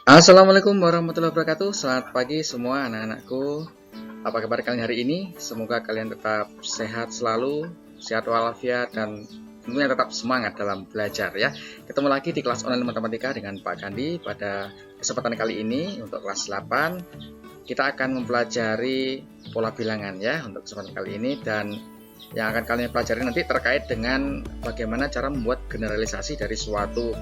Assalamualaikum warahmatullahi wabarakatuh. Selamat pagi semua anak-anakku. Apa kabar kalian hari ini? Semoga kalian tetap sehat selalu, sehat walafiat, dan tentunya tetap semangat dalam belajar ya. Ketemu lagi di kelas online matematika dengan Pak Kandi. Pada kesempatan kali ini untuk kelas 8 kita akan mempelajari pola bilangan ya untuk kesempatan kali ini, dan yang akan kalian pelajari nanti terkait dengan bagaimana cara membuat generalisasi dari suatu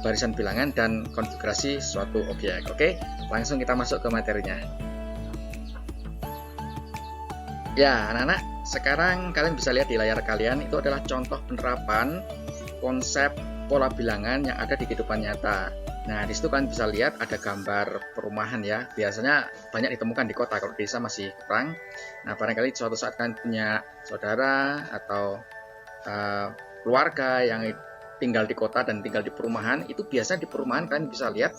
barisan bilangan dan konfigurasi suatu objek. Oke, langsung kita masuk ke materinya. Ya, anak-anak, sekarang kalian bisa lihat di layar kalian itu adalah contoh penerapan konsep pola bilangan yang ada di kehidupan nyata. Nah, di situ kalian bisa lihat ada gambar perumahan ya. Biasanya banyak ditemukan di kota, kalau di desa masih kurang. Nah, barangkali suatu saat kalian punya saudara atau keluarga yang tinggal di kota dan tinggal di perumahan, itu biasa di perumahan kalian bisa lihat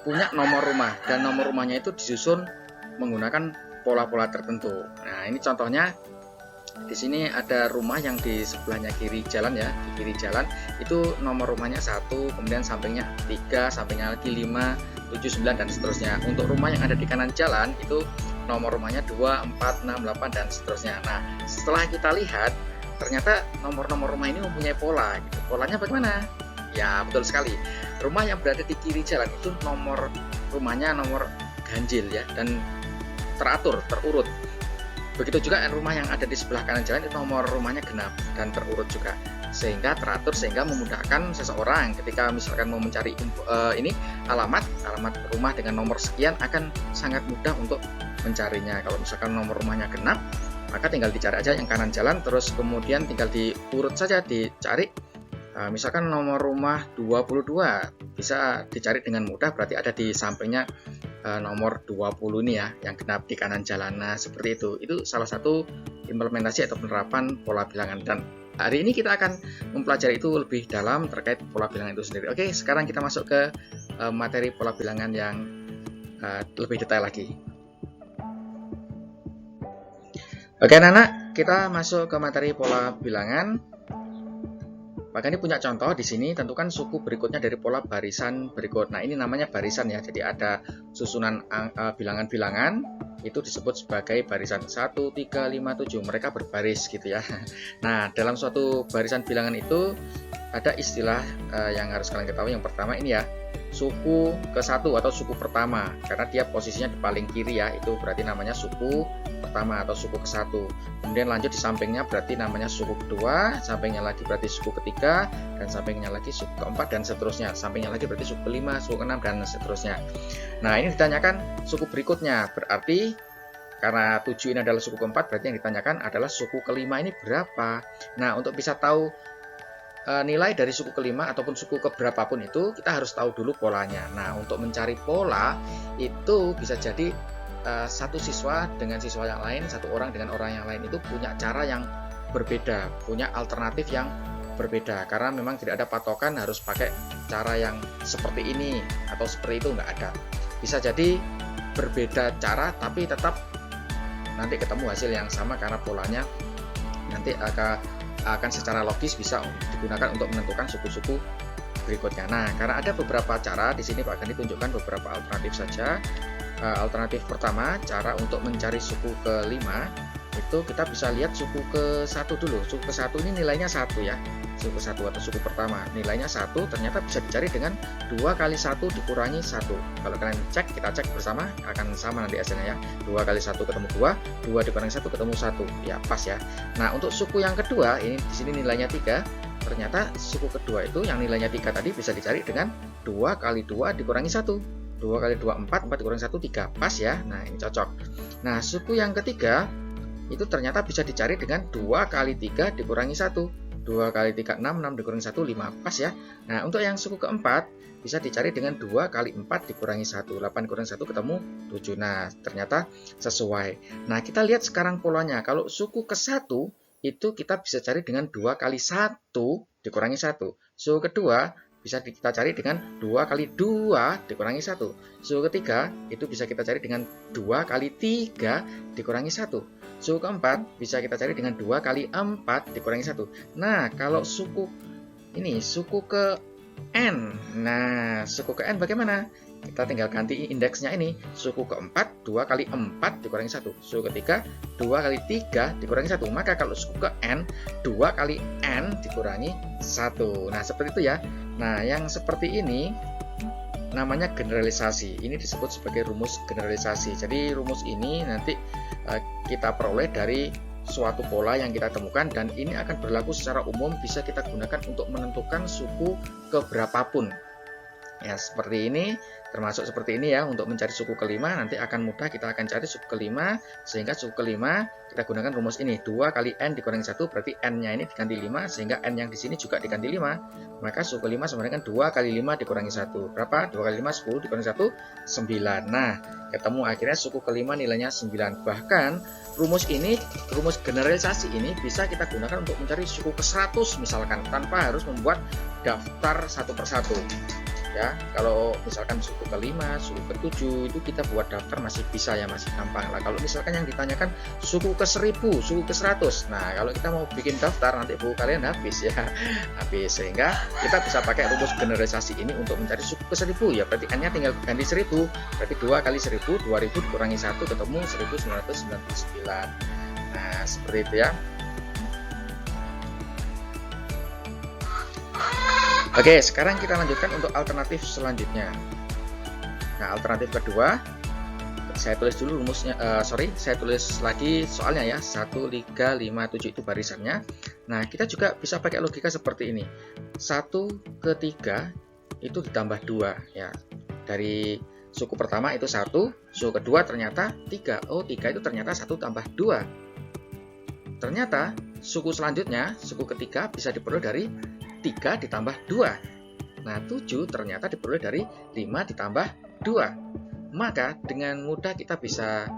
punya nomor rumah, dan nomor rumahnya itu disusun menggunakan pola-pola tertentu. Nah, ini contohnya. Di sini ada rumah yang di sebelahnya kiri jalan ya, di kiri jalan itu nomor rumahnya 1, kemudian sampingnya 3, sampingnya lagi 5, 7, 9 dan seterusnya. Untuk rumah yang ada di kanan jalan itu nomor rumahnya 2, 4, 6, 8 dan seterusnya. Nah, setelah kita lihat ternyata nomor-nomor rumah ini mempunyai pola gitu. Polanya bagaimana? Ya, betul sekali. Rumah yang berada di kiri jalan itu nomor rumahnya nomor ganjil ya, dan teratur, terurut. Begitu juga rumah yang ada di sebelah kanan jalan itu nomor rumahnya genap dan terurut juga, sehingga teratur, sehingga memudahkan seseorang ketika misalkan mau mencari alamat rumah dengan nomor sekian akan sangat mudah untuk mencarinya. Kalau misalkan nomor rumahnya genap, maka tinggal dicari aja yang kanan jalan, terus kemudian tinggal diurut saja dicari. Misalkan nomor rumah 22 bisa dicari dengan mudah, berarti ada di sampingnya nomor 20 ini ya, yang genap di kanan jalan. Nah, seperti itu. Itu salah satu implementasi atau penerapan pola bilangan, dan hari ini kita akan mempelajari itu lebih dalam terkait pola bilangan itu sendiri. Oke, sekarang kita masuk ke materi pola bilangan yang lebih detail lagi. Oke, anak-anak, kita masuk ke materi pola bilangan. Maka ini punya contoh di sini, tentukan suku berikutnya dari pola barisan berikut. Nah, ini namanya barisan ya. Jadi ada susunan bilangan-bilangan, itu disebut sebagai barisan 1, 3, 5, 7. Mereka berbaris gitu ya. Nah, dalam suatu barisan bilangan itu ada istilah yang harus kalian ketahui. Yang pertama ini ya, suku ke-1 atau suku pertama, karena dia posisinya di paling kiri ya, itu berarti namanya suku pertama atau suku ke-1. Kemudian lanjut di sampingnya berarti namanya suku kedua, sampingnya lagi berarti suku ketiga, dan sampingnya lagi suku keempat dan seterusnya. Sampingnya lagi berarti suku kelima, suku keenam dan seterusnya. Nah, ini ditanyakan suku berikutnya, berarti karena 7 ini adalah suku keempat, berarti yang ditanyakan adalah suku kelima ini berapa. Nah, untuk bisa tahu nilai dari suku kelima ataupun suku keberapapun itu, kita harus tahu dulu polanya. Nah, untuk mencari pola itu bisa jadi satu siswa dengan siswa yang lain, satu orang dengan orang yang lain itu punya cara yang berbeda, punya alternatif yang berbeda, karena memang tidak ada patokan harus pakai cara yang seperti ini atau seperti itu, nggak ada. Bisa jadi berbeda cara tapi tetap nanti ketemu hasil yang sama, karena polanya nanti akan secara logis bisa digunakan untuk menentukan suku-suku berikutnya. Nah, karena ada beberapa cara di sini Pak Gani tunjukkan beberapa alternatif saja. Alternatif pertama, cara untuk mencari suku kelima itu kita bisa lihat suku ke-1 dulu. Suku ke-1 ini nilainya 1 ya. Suku ke-1 atau suku pertama nilainya 1, ternyata bisa dicari dengan 2 kali 1 dikurangi 1. Kalau kalian cek, kita cek bersama, akan sama nanti hasilnya ya. 2 kali 1 ketemu 2, 2 dikurangi 1 ketemu 1. Ya, pas ya. Nah, untuk suku yang kedua, ini di sini nilainya 3. Ternyata suku kedua itu yang nilainya 3 tadi bisa dicari dengan 2 kali 2 dikurangi 1. 2 kali 2, 4, 4 dikurangi 1, 3. Pas ya, nah ini cocok. Nah, suku yang ketiga, itu ternyata bisa dicari dengan 2 kali 3 dikurangi 1. 2 kali 3, 6, 6 dikurangi 1, 5. Pas ya. Nah, untuk yang suku keempat, bisa dicari dengan 2 kali 4 dikurangi 1. 8 dikurangi 1 ketemu 7. Nah, ternyata sesuai. Nah, kita lihat sekarang polanya. Kalau suku ke-1, itu kita bisa cari dengan 2 kali 1 dikurangi 1. Suku kedua, bisa kita cari dengan 2 kali 2 dikurangi 1. Suku ketiga itu bisa kita cari dengan 2 kali 3 dikurangi 1. Suku keempat bisa kita cari dengan 2 kali 4 dikurangi 1. Nah, kalau suku ke N. Nah, suku ke N bagaimana? Kita tinggal ganti indeksnya ini. Suku keempat, 2 kali 4 dikurangi 1. Suku ketiga, 2 kali 3 dikurangi 1. Maka kalau suku ke N, 2 kali N dikurangi 1. Nah, seperti itu ya. Nah, yang seperti ini namanya generalisasi. Ini disebut sebagai rumus generalisasi. Jadi, rumus ini nanti kita peroleh dari suatu pola yang kita temukan, dan ini akan berlaku secara umum, bisa kita gunakan untuk menentukan suku keberapapun. Ya, seperti ini, termasuk seperti ini ya, untuk mencari suku kelima nanti akan mudah, kita akan cari suku kelima, sehingga suku kelima kita gunakan rumus ini, 2 kali N dikurangi 1, berarti N-nya ini diganti 5, sehingga N yang di sini juga diganti 5, maka suku kelima sama dengan 2 kali 5 dikurangi 1, berapa? 2 kali 5, 10, dikurangi 1, 9. Nah, ketemu akhirnya suku kelima nilainya 9, bahkan rumus ini, rumus generalisasi ini bisa kita gunakan untuk mencari suku ke-100 misalkan, tanpa harus membuat daftar satu persatu. Ya, kalau misalkan suku ke-5, suku ke-7 itu kita buat daftar masih bisa ya, masih gampang lah. Kalau misalkan yang ditanyakan suku ke-1000, suku ke-100, nah kalau kita mau bikin daftar nanti buku kalian habis ya, habis. Sehingga kita bisa pakai rumus generalisasi ini untuk mencari suku ke-1000 ya, berarti N-nya tinggal ganti 1000, berarti 2 kali 1000, 2000 dikurangi 1 ketemu 1999. Nah, seperti itu ya. Oke, sekarang kita lanjutkan untuk alternatif selanjutnya. Nah, alternatif kedua, saya tulis dulu rumusnya, saya tulis lagi soalnya ya, 1, 3, 5, 7 itu barisannya. Nah, kita juga bisa pakai logika seperti ini. 1 ke 3 itu ditambah 2 ya. Dari suku pertama itu 1, suku kedua ternyata 3. Oh, 3 itu ternyata 1 tambah 2. Ternyata suku selanjutnya, suku ketiga bisa diperoleh dari 3 ditambah 2. Nah, 7 ternyata diperoleh dari 5 ditambah 2. Maka dengan mudah kita bisa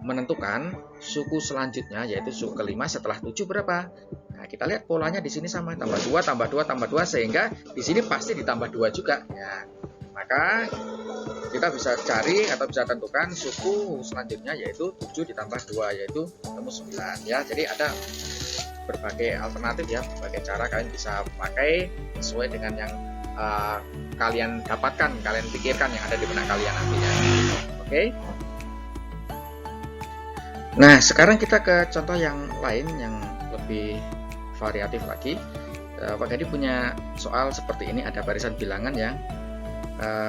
menentukan suku selanjutnya, yaitu suku kelima setelah 7 berapa. Nah, kita lihat polanya di sini sama, tambah 2, tambah 2, tambah 2, sehingga di sini pasti ditambah 2 juga. Ya, maka kita bisa cari atau bisa tentukan suku selanjutnya, yaitu 7 ditambah 2, yaitu ketemu 9. Ya, jadi ada berbagai alternatif ya, berbagai cara kalian bisa pakai sesuai dengan yang kalian dapatkan, kalian pikirkan yang ada di benak kalian nantinya. Oke. Nah, sekarang kita ke contoh yang lain yang lebih variatif lagi. Pak Gadi punya soal seperti ini, ada barisan bilangan ya.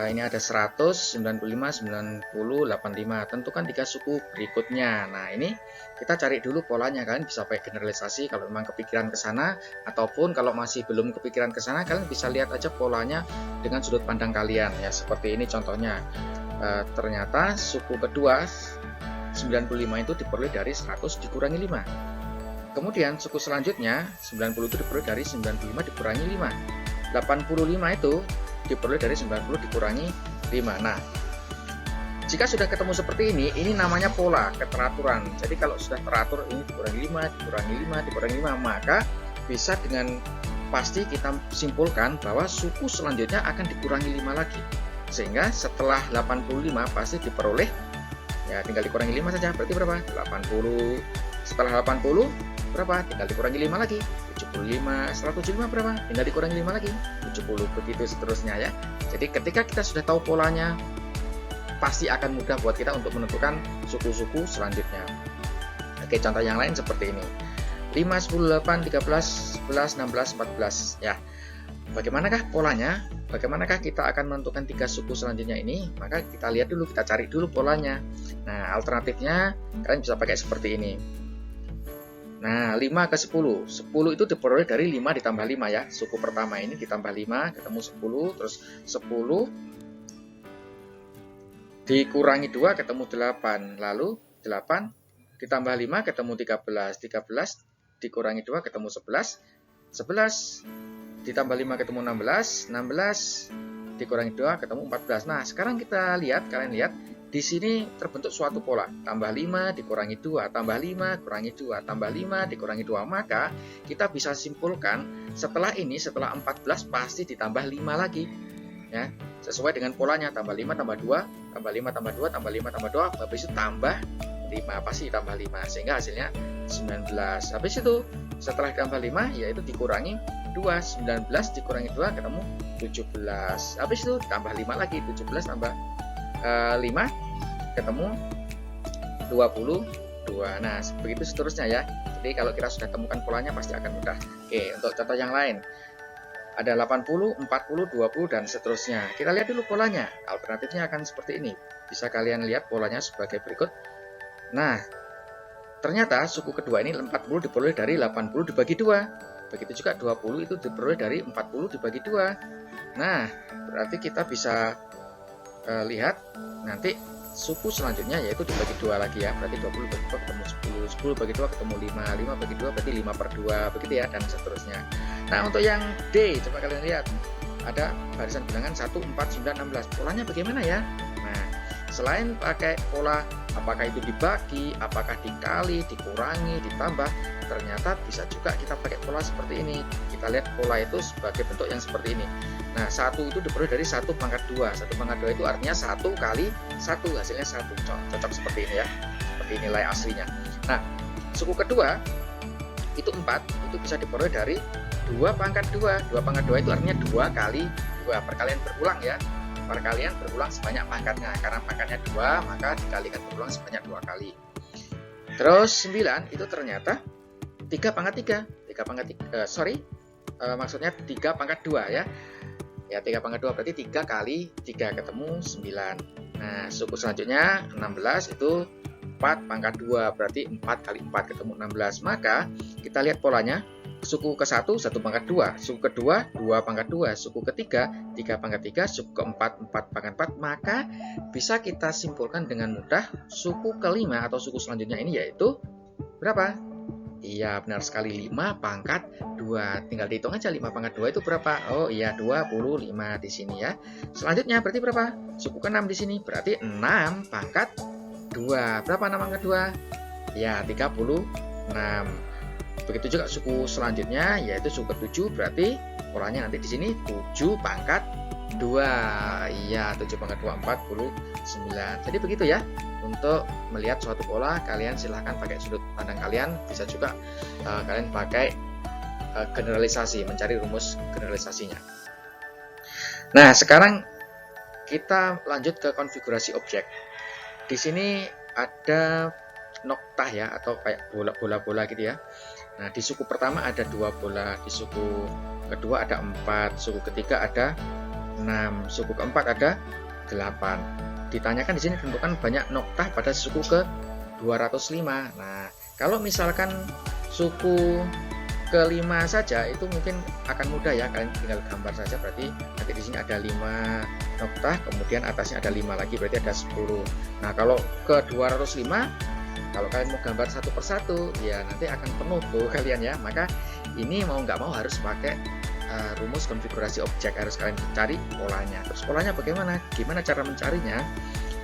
Ini ada 100, 95, 90, 85. Tentukan 3 suku berikutnya. Nah, ini kita cari dulu polanya. Kalian bisa pakai generalisasi kalau memang kepikiran ke sana, ataupun kalau masih belum kepikiran ke sana, kalian bisa lihat aja polanya dengan sudut pandang kalian ya. Seperti ini contohnya. Ternyata suku kedua 95 itu diperoleh dari 100 dikurangi 5. Kemudian suku selanjutnya 90 itu diperoleh dari 95 dikurangi 5. 85 itu diperoleh dari 90 dikurangi 5. Nah, jika sudah ketemu seperti ini namanya pola, keteraturan. Jadi kalau sudah teratur ini dikurangi 5, dikurangi 5, dikurangi 5, maka bisa dengan pasti kita simpulkan bahwa suku selanjutnya akan dikurangi 5 lagi. Sehingga setelah 85 pasti diperoleh, ya tinggal dikurangi 5 saja, berarti berapa? 80. Setelah 80 berapa? Tinggal dikurangi 5 lagi, 75. Setelah 75 berapa? Tinggal dikurangi 5 lagi, 70. Begitu seterusnya ya. Jadi ketika kita sudah tahu polanya, pasti akan mudah buat kita untuk menentukan suku-suku selanjutnya. Oke, contoh yang lain seperti ini. 5, 10, 8, 13, 11, 16, 14. Ya, bagaimanakah polanya? Bagaimanakah kita akan menentukan 3 suku selanjutnya ini? Maka kita lihat dulu, kita cari dulu polanya. Nah, alternatifnya kalian bisa pakai seperti ini. Nah, 5 ke 10. 10 itu diperoleh dari 5 ditambah 5 ya. Suku pertama ini ditambah 5, ketemu 10. Terus 10 dikurangi 2, ketemu 8. Lalu 8 ditambah 5, ketemu 13. 13 dikurangi 2, ketemu 11. 11 ditambah 5, ketemu 16. 16 dikurangi 2, ketemu 14. Nah, sekarang kita lihat, kalian lihat. Di sini terbentuk suatu pola, tambah 5 dikurangi 2, tambah 5 kurangi 2, tambah 5 dikurangi 2. Maka kita bisa simpulkan setelah ini, setelah 14 pasti ditambah 5 lagi. Ya, sesuai dengan polanya, tambah 5 tambah 2, tambah 5 tambah 2, tambah 5 tambah 2, habis itu tambah 5, pasti ditambah 5, sehingga hasilnya 19. Habis itu setelah ditambah 5 yaitu dikurangi 2, 19 dikurangi 2 ketemu 17. Habis itu tambah 5 lagi, 17 tambah 5 ketemu 22. Nah, begitu seterusnya ya. Jadi kalau kita sudah temukan polanya pasti akan mudah. Oke, untuk contoh yang lain. Ada 80, 40, 20, dan seterusnya. Kita lihat dulu polanya. Alternatifnya akan seperti ini. Bisa kalian lihat polanya sebagai berikut. Nah, ternyata suku kedua ini 40 diperoleh dari 80 dibagi 2. Begitu juga 20 itu diperoleh dari 40 dibagi 2. Nah, berarti kita bisa lihat nanti suku selanjutnya yaitu dibagi 2 lagi ya. Berarti 20 bagi 2 ketemu 10, 10 bagi 2 ketemu 5, 5 bagi 2 berarti 5/2, begitu ya, dan seterusnya. Nah, untuk yang D, coba kalian lihat. Ada barisan bilangan 1, 4, 9, 16. Polanya bagaimana ya? Nah, selain pakai pola apakah itu dibagi, apakah dikali, dikurangi, ditambah, ternyata bisa juga kita pakai pola seperti ini. Kita lihat pola itu sebagai bentuk yang seperti ini. Nah, 1 itu diperoleh dari 1 pangkat 2. 1 pangkat 2 itu artinya 1 kali 1, hasilnya 1. Cocok seperti ini ya. Seperti nilai aslinya. Nah, suku kedua itu 4, itu bisa diperoleh dari 2 pangkat 2. 2 pangkat 2 itu artinya 2 kali 2. Perkalian berulang ya. Perkalian berulang sebanyak pangkatnya. Karena pangkatnya 2, maka dikalikan berulang sebanyak 2 kali. Terus 9 itu ternyata 3 pangkat 3. 3 pangkat 3, maksudnya 3 pangkat 2 ya. Ya, 3 pangkat 2 berarti 3 kali 3 ketemu 9. Nah, suku selanjutnya 16 itu 4 pangkat 2 berarti 4 kali 4 ketemu 16. Maka kita lihat polanya. Suku ke-1 1 pangkat 2, suku kedua 2 pangkat 2, suku ketiga 3 pangkat 3, suku keempat 4 pangkat 4. Maka bisa kita simpulkan dengan mudah suku kelima atau suku selanjutnya ini yaitu berapa? Iya, benar sekali, 5 pangkat 2. Tinggal dihitung aja 5 pangkat 2 itu berapa? Oh iya, 25 di sini ya. Selanjutnya berarti berapa? Suku ke-6 di sini berarti 6 pangkat 2. Berapa 6 pangkat 2? Ya, 36. Begitu juga suku selanjutnya yaitu suku ke-7, berarti polanya nanti di sini 7 pangkat 2. Iya, 7 pangkat 2 49. Jadi begitu ya. Untuk melihat suatu pola, kalian silahkan pakai sudut pandang kalian, bisa juga kalian pakai generalisasi, mencari rumus generalisasinya. Nah, sekarang kita lanjut ke konfigurasi objek. Di sini ada noktah ya, atau kayak bola-bola gitu ya. Nah, di suku pertama ada 2 bola, di suku kedua ada 4, suku ketiga ada 6, suku keempat ada 8. Ditanyakan di sini tentukan banyak noktah pada suku ke 205. Nah, kalau misalkan suku ke-5 saja itu mungkin akan mudah ya, kalian tinggal gambar saja, berarti nanti di sini ada 5 noktah, kemudian atasnya ada 5 lagi, berarti ada 10. Nah, kalau ke 205 kalau kalian mau gambar satu persatu, ya nanti akan penuh tuh kalian ya. Maka ini mau nggak mau harus pakai rumus konfigurasi objek, harus kalian cari polanya. Terus polanya bagaimana? Gimana cara mencarinya?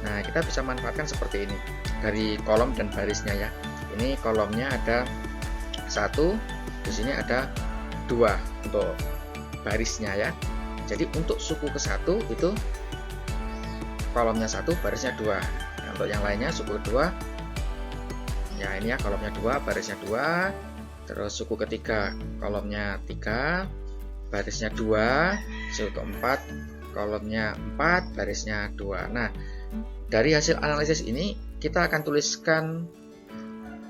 Nah, kita bisa manfaatkan seperti ini dari kolom dan barisnya ya. Ini kolomnya ada 1, di sini ada 2 untuk barisnya ya. Jadi untuk suku ke-1 itu kolomnya 1, barisnya 2. Nah, untuk yang lainnya suku kedua, ya ini ya, kolomnya 2, barisnya 2. Terus suku ketiga kolomnya 3, barisnya 2. Suku keempat kolomnya 4, barisnya 2. Nah, dari hasil analisis ini kita akan tuliskan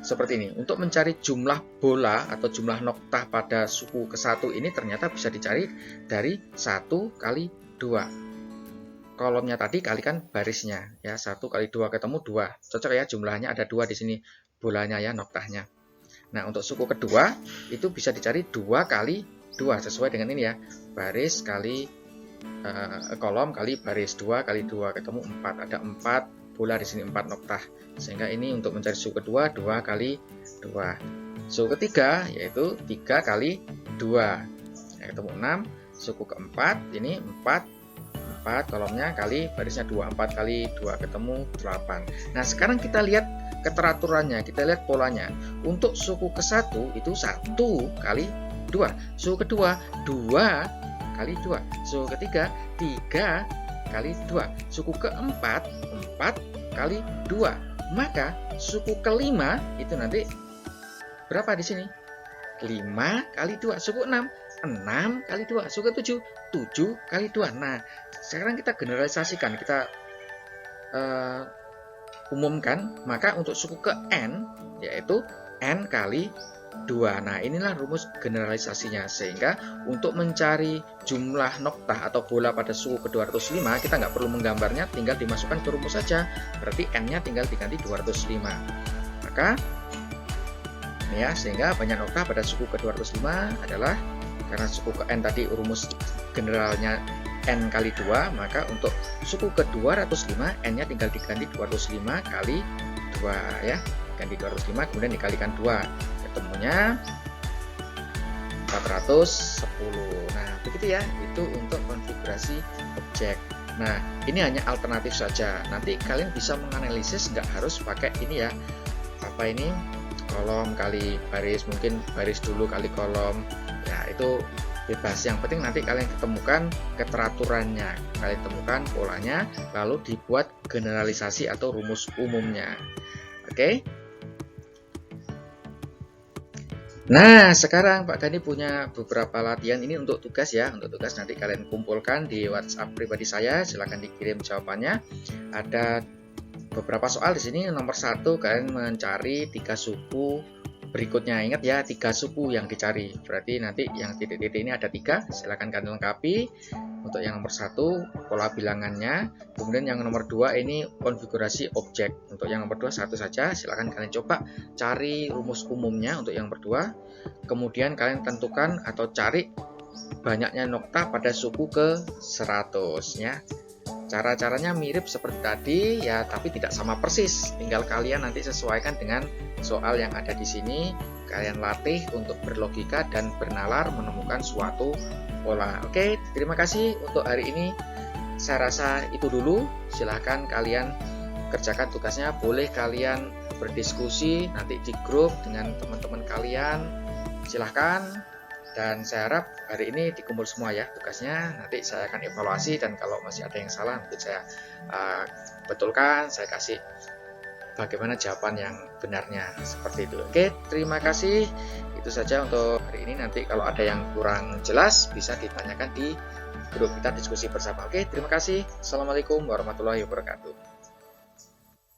seperti ini. Untuk mencari jumlah bola atau jumlah noktah pada suku ke-1 ini ternyata bisa dicari dari 1 kali 2. Kolomnya tadi kalikan barisnya ya, 1 kali 2 ketemu 2. Cocok ya, jumlahnya ada 2 di sini bolanya ya, noktahnya. Nah, untuk suku kedua itu bisa dicari 2 kali 2 sesuai dengan ini ya, baris kali kolom kali baris, 2 kali 2 ketemu 4. Ada 4 bola di sini, 4 noktah, sehingga ini untuk mencari suku kedua 2 kali 2. Suku ketiga yaitu 3 kali 2 ya, ketemu 6. Suku keempat ini 4 kolomnya kali barisnya 2, 4 kali 2 ketemu 8. Nah, sekarang kita lihat keteraturannya, kita lihat polanya. Untuk suku ke-1 itu 1 kali 2, suku kedua 2 kali 2, suku ketiga 3 kali 2, suku keempat 4 kali 2. Maka suku kelima itu nanti berapa di sini? 5 kali 2. Suku 6 6 kali 2. Suku ke 7, 7 kali 2. Nah, sekarang kita generalisasikan, kita umumkan, maka untuk suku ke n yaitu n kali 2. Nah, inilah rumus generalisasinya, sehingga untuk mencari jumlah noktah atau bola pada suku ke 205 kita nggak perlu menggambarnya, tinggal dimasukkan ke rumus saja. Berarti n-nya tinggal diganti 205. Maka ini ya, sehingga banyak noktah pada suku ke 205 adalah, karena suku ke n tadi rumus generalnya n kali 2, maka untuk suku ke 205 n-nya tinggal diganti 205 kali 2 ya. Ganti 205 kemudian dikalikan 2. Ketemunya 410. Nah, begitu ya. Itu untuk konfigurasi objek. Nah, ini hanya alternatif saja. Nanti kalian bisa menganalisis, nggak harus pakai ini ya. Apa ini? Kolom kali baris, mungkin baris dulu kali kolom. Ya, itu bebas. Yang penting nanti kalian ketemukan keteraturannya, kalian temukan polanya, lalu dibuat generalisasi atau rumus umumnya. Oke? Nah, sekarang Pak Gani punya beberapa latihan ini untuk tugas ya. Untuk tugas nanti kalian kumpulkan di WhatsApp pribadi saya, silahkan dikirim jawabannya. Ada beberapa soal di sini. Nomor 1, kalian mencari 3 suku berikutnya. Ingat ya, 3 suku yang dicari. Berarti nanti yang titik-titik ini ada 3. Silahkan kalian lengkapi. Untuk yang nomor 1, pola bilangannya. Kemudian yang nomor 2 ini konfigurasi objek. Untuk yang nomor 2 satu saja. Silahkan kalian coba cari rumus umumnya untuk yang nomor 2. Kemudian kalian tentukan atau cari banyaknya noktah pada suku ke 100 ya. Cara-caranya mirip seperti tadi ya, tapi tidak sama persis. Tinggal kalian nanti sesuaikan dengan soal yang ada di sini. Kalian latih untuk berlogika dan bernalar menemukan suatu pola. Oke, terima kasih untuk hari ini. Saya rasa itu dulu. Silahkan kalian kerjakan tugasnya. Boleh kalian berdiskusi nanti di grup dengan teman-teman kalian. Silahkan. Dan saya harap hari ini dikumpul semua ya tugasnya. Nanti saya akan evaluasi, dan kalau masih ada yang salah mungkin saya betulkan, saya kasih bagaimana jawaban yang benarnya, seperti itu. Oke, terima kasih. Itu saja untuk hari ini. Nanti kalau ada yang kurang jelas bisa ditanyakan di grup kita diskusi bersama. Oke, terima kasih. Assalamualaikum warahmatullahi wabarakatuh.